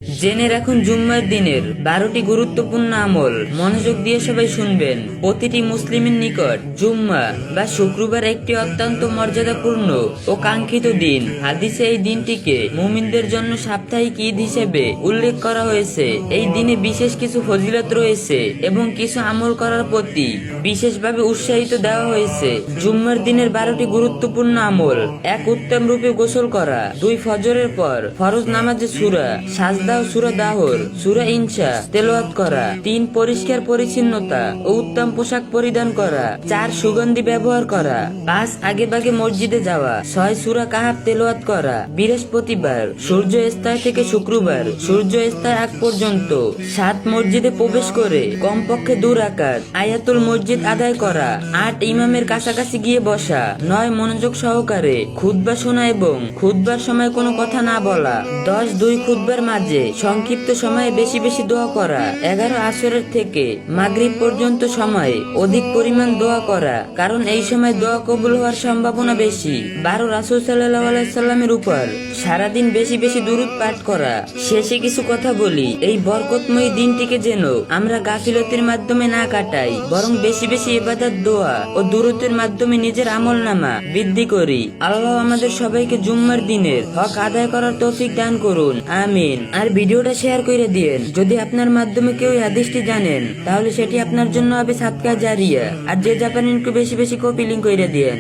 জেনে রাখুন জুম্মার দিনের 12টি গুরুত্বপূর্ণ আমল মনোযোগ দিয়ে সবাই শুনবেন। প্রতিটি মুসলিমের নিকট জুম্মা বা শুক্রবার একটি অত্যন্ত মর্যাদাপূর্ণ ও কাঙ্ক্ষিত দিন। হাদিসে এই দিনটিকে মুমিনদের জন্য সাপ্তাহিক ঈদ হিসেবে উল্লেখ করা হয়েছে। এই দিনে বিশেষ কিছু ফজিলত রয়েছে এবং কিছু আমল করার প্রতি বিশেষভাবে উৎসাহিত দেওয়া হয়েছে। জুম্মার দিনের 12টি গুরুত্বপূর্ণ আমল: 1. উত্তম রূপে গোসল করা। 2. ফজরের পর ফরজ নামাজে সূরা সাজদা ও সূরা দাহর, সূরা ইনশা তেলাওয়াত করা। 3. পরিষ্কার পরিচ্ছন্নতা ও উত্তম পোশাক পরিধান করা। 4. সুগন্ধি ব্যবহার করা। 5. আগেভাগে মসজিদে যাওয়া। 6. সূরা কাহাফ তেলাওয়াত করা। বৃহস্পতিবার সূর্য অস্তায় থেকে শুক্রবার সূর্য অস্তায় আগ পর্যন্ত 7 মসজিদে প্রবেশ করে কমপক্ষে 2 রাকাত আয়াতুল মসজিদ আদায় করা। 8. ইমামের কাছাকাছি গিয়ে বসা। 9. মনোযোগ সহকারে খুতবা শোনা এবং খুতবার সময় কোনো কথা না বলা। 10. 2 খুতবার মাঝে সংক্ষিপ্ত সময়ে বেশি বেশি দোয়া করা। 11. আসরের থেকে মাগরিব পর্যন্ত সময়ে অধিক পরিমাণ দোয়া করা, কারণ এই সময় দোয়া কবুল হওয়ার সম্ভাবনা বেশি। 12. রাসূল সাল্লাল্লাহু আলাইহি সাল্লামের উপর সারাদিন বেশি বেশি দুরূদ পাঠ করা। শেষে কিছু কথা বলি, এই বরকতময় দিনটিকে যেন আমরা গাফিলতির মাধ্যমে না কাটাই, বরং বেশি বেশি ইবাদত, দোয়া ও দুরূদের মাধ্যমে নিজের আমলনামা বৃদ্ধি করি। আল্লাহ আমাদের সবাইকে জুম্মার দিনের হক আদায় করার তৌফিক দান করুন, আমিন। আর ভিডিওটা শেয়ার করে দিয়েন। যদি আপনার মাধ্যমে কেউ এই হাদিসটি জানেন, তাহলে সেটি আপনার জন্য হবে সাদকা জারিয়া। আর যে জাপানিনকে বেশি বেশি কপি লিংক করে দিয়েন।